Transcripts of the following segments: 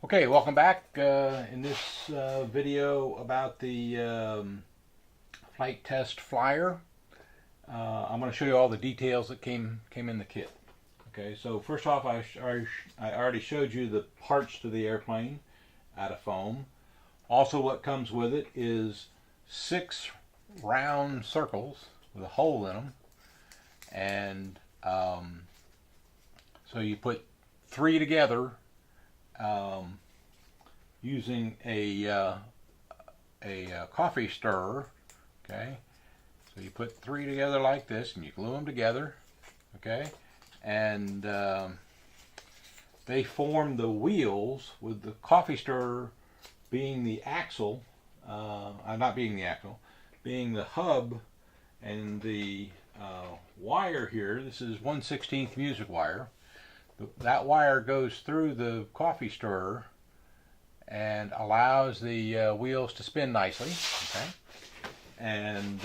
Okay, welcome back. In this video about the Flite Test Flyer, I'm going to show you all the details that came in the kit. Okay, so first off, I already showed you the parts to the airplane out of foam. Also, what comes with it is 6 round circles with a hole in them, and so you put 3 together. Using a coffee stirrer. Okay, so you put 3 together like this and you glue them together. Okay, and they form the wheels, with the coffee stirrer being the axle, not being the axle, being the hub, and the wire here, this is 1/16 music wire. That wire goes through the coffee stirrer and allows the wheels to spin nicely. Okay, and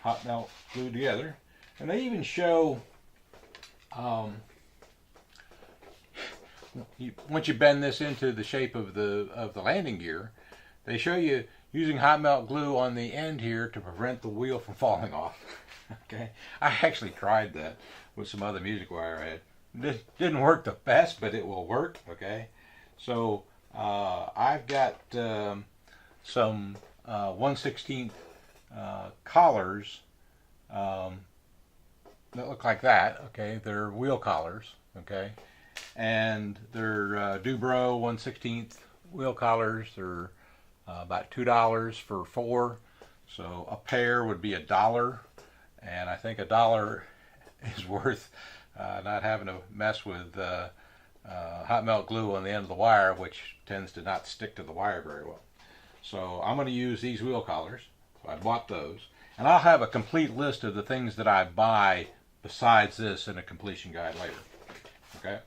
hot melt glued together. And they even show, once you bend this into the shape of the landing gear, they show you using hot melt glue on the end here to prevent the wheel from falling off. Okay, I actually tried that with some other music wire I had. This didn't work the best, but it will work. Okay, so I've got some 1/16 collars that look like that. Okay, they're wheel collars. Okay, and they're Dubro 1/16 wheel collars. They're about $2 for 4. So a pair would be $1, and I think $1 is worth not having to mess with hot melt glue on the end of the wire, which tends to not stick to the wire very well. So I'm going to use these wheel collars. So I bought those, and I'll have a complete list of the things that I buy besides this in a completion guide later. Okay,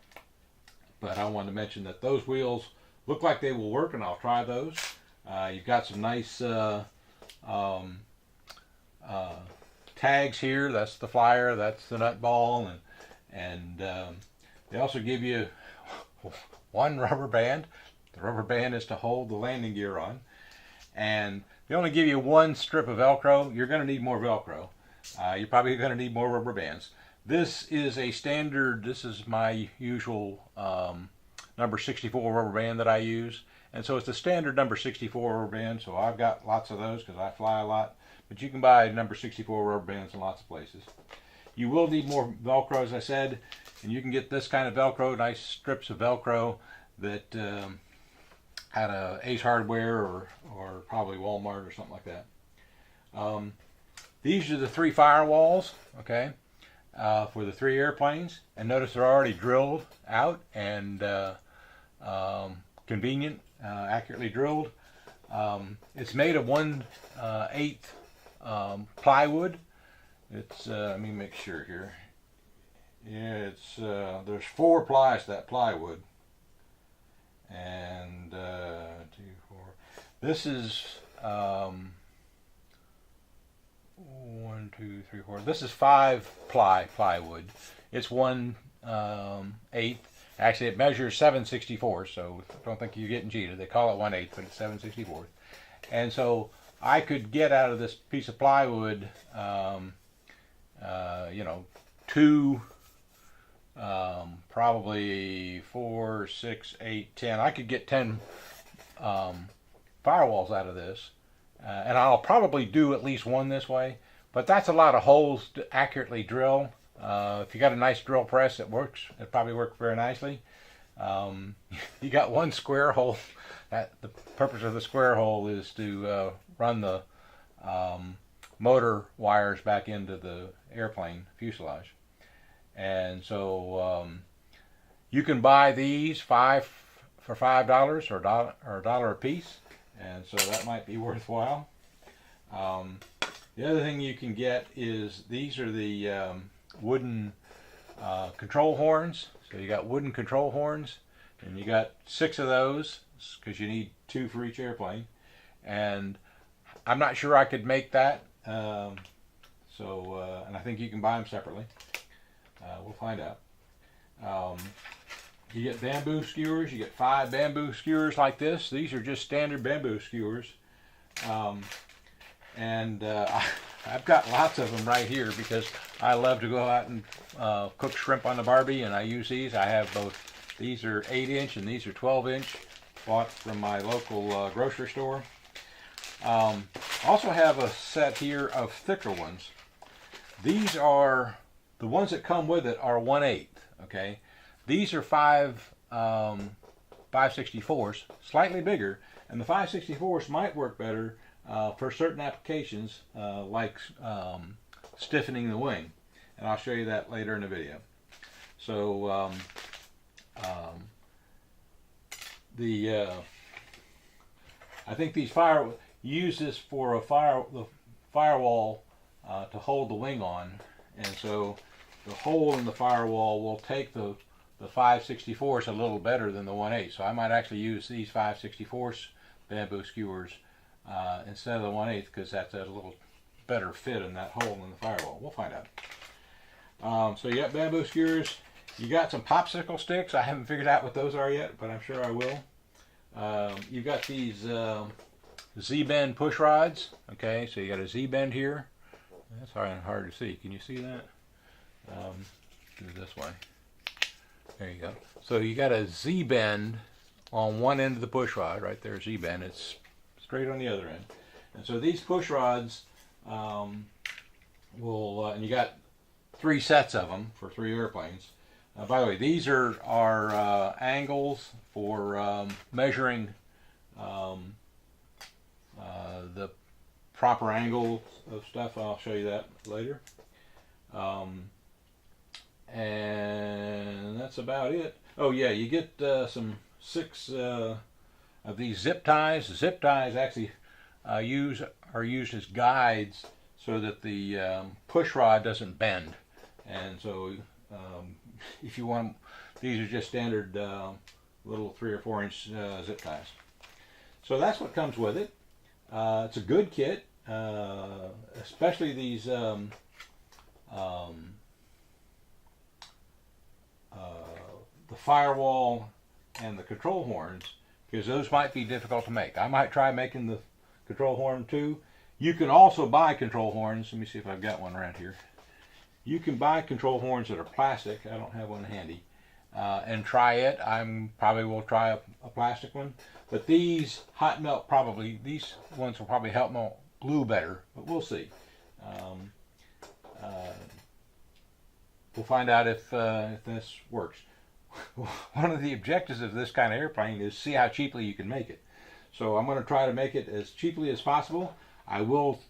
but I wanted to mention that those wheels look like they will work, and I'll try those. You've got some nice tags here. That's the flyer, that's the nutball, and they also give you one rubber band. The rubber band is to hold the landing gear on, and they only give you 1 strip of Velcro. You're going to need more Velcro. You're probably going to need more rubber bands. This is a standard. This is my usual number 64 rubber band that I use, and so it's a standard number 64 rubber band. So I've got lots of those because I fly a lot. But you can buy number 64 rubber bands in lots of places. You will need more Velcro, as I said, and you can get this kind of Velcro, nice strips of Velcro that at a Ace Hardware or probably Walmart or something like that. These are the 3 firewalls, okay, for the 3 airplanes. And notice they're already drilled out and convenient, accurately drilled. It's made of 1/8 plywood. It's let me make sure here. Yeah, it's there's 4 plies to that plywood, and 2, 4. This is 1, 2, 3, 4. This is 5 plywood. It's 1/8. Actually, it measures 7/64. So don't think you're getting cheated. They call it 1/8, but it's 7/64. And so I could get out of this piece of plywood, 2, probably 4, 6, 8, 10. I could get 10 firewalls out of this, and I'll probably do at least 1 this way. But that's a lot of holes to accurately drill. If you got a nice drill press, it works. It probably works very nicely. You got 1 square hole. The purpose of the square hole is to run the motor wires back into the airplane fuselage. And so you can buy these 5 for $5 or $1 a piece, and so that might be worthwhile. The other thing you can get is these are the wooden control horns. So you got wooden control horns, and you got 6 of those because you need 2 for each airplane. And I'm not sure I could make that, and I think you can buy them separately. We'll find out. You get bamboo skewers. You get 5 bamboo skewers like this. These are just standard bamboo skewers. I've got lots of them right here because I love to go out and cook shrimp on the Barbie, and I use these. I have both. These are 8-inch and these are 12-inch, bought from my local grocery store. Also have a set here of thicker ones. These are, the ones that come with it are 1/8, okay? These are 5/64s, slightly bigger, and the 5/64s might work better for certain applications, like stiffening the wing, and I'll show you that later in the video. So I think these use this for the firewall to hold the wing on, and so the hole in the firewall will take the 5/64s a little better than the 1/8. So I might actually use these 5/64 bamboo skewers instead of the 1/8, because that's a little better fit in that hole in the firewall. We'll find out. So you got bamboo skewers. You got some popsicle sticks. I haven't figured out what those are yet, but I'm sure I will. You've got these Z-bend push rods. Okay, so you got a Z-bend here. That's hard to see. Can you see that? Do it this way. There you go. So you got a Z-bend on one end of the push rod, right there, Z-bend. It's straight on the other end. And so these push rods and you got 3 sets of them for 3 airplanes. By the way, these are angles for measuring the proper angle of stuff. I'll show you that later. And that's about it. Oh yeah, you get some 6 of these zip ties. The zip ties actually are used as guides so that the push rod doesn't bend. And so if you want, these are just standard little 3 or 4 inch zip ties. So that's what comes with it. It's a good kit, especially these the firewall and the control horns, because those might be difficult to make. I might try making the control horn too. You can also buy control horns. Let me see if I've got one around here. You can buy control horns that are plastic. I don't have one handy. And try it. Probably will try a plastic one. But these hot melt these ones will probably help melt glue better. But we'll see. We'll find out if this works. One of the objectives of this kind of airplane is see how cheaply you can make it. So I'm going to try to make it as cheaply as possible. I will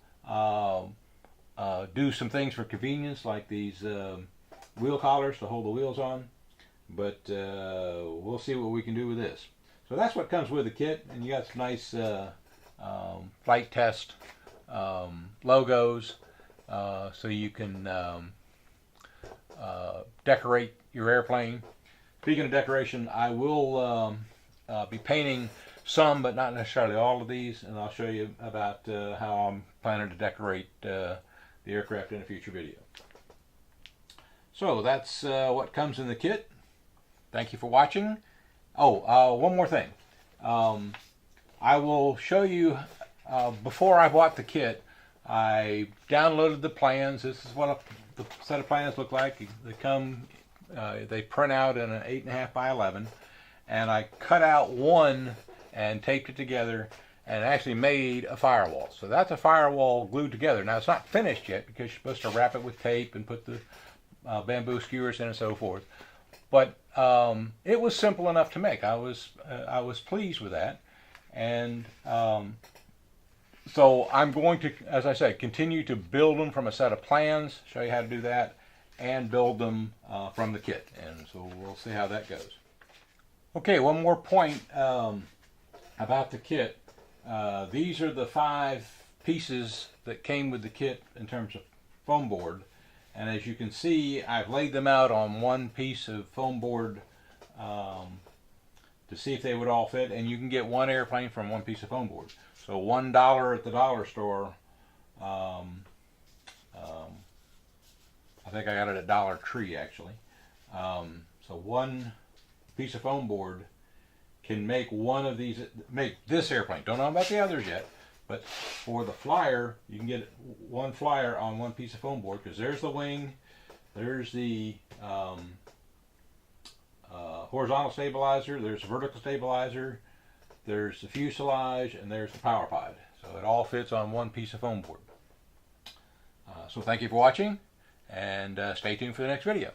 do some things for convenience, like these wheel collars to hold the wheels on, but we'll see what we can do with this. So that's what comes with the kit, and you got some nice Flite Test logos, so you can decorate your airplane. Speaking of decoration, I will be painting some, but not necessarily all of these, and I'll show you about how I'm planning to decorate the aircraft in a future video. So that's what comes in the kit. Thank you for watching. Oh, one more thing. I will show you, before I bought the kit, I downloaded the plans. This is what the set of plans look like. They come, they print out in an 8.5 by 11, and I cut out one and taped it together and actually made a firewall. So that's a firewall glued together. Now it's not finished yet because you're supposed to wrap it with tape and put the bamboo skewers in and so forth. But it was simple enough to make. I was pleased with that, and so I'm going to, as I said, continue to build them from a set of plans, show you how to do that, and build them from the kit. And so we'll see how that goes. Okay, one more point about the kit. These are the 5 pieces that came with the kit in terms of foam board. And as you can see, I've laid them out on one piece of foam board to see if they would all fit. And you can get one airplane from one piece of foam board. So $1 at the dollar store. I think I got it at Dollar Tree, actually. So one piece of foam board can make one of these, make this airplane. Don't know about the others yet, but for the flyer, you can get one flyer on one piece of foam board, because there's the wing, there's the horizontal stabilizer, there's the vertical stabilizer, there's the fuselage, and there's the power pod. So it all fits on one piece of foam board. So thank you for watching, and stay tuned for the next video.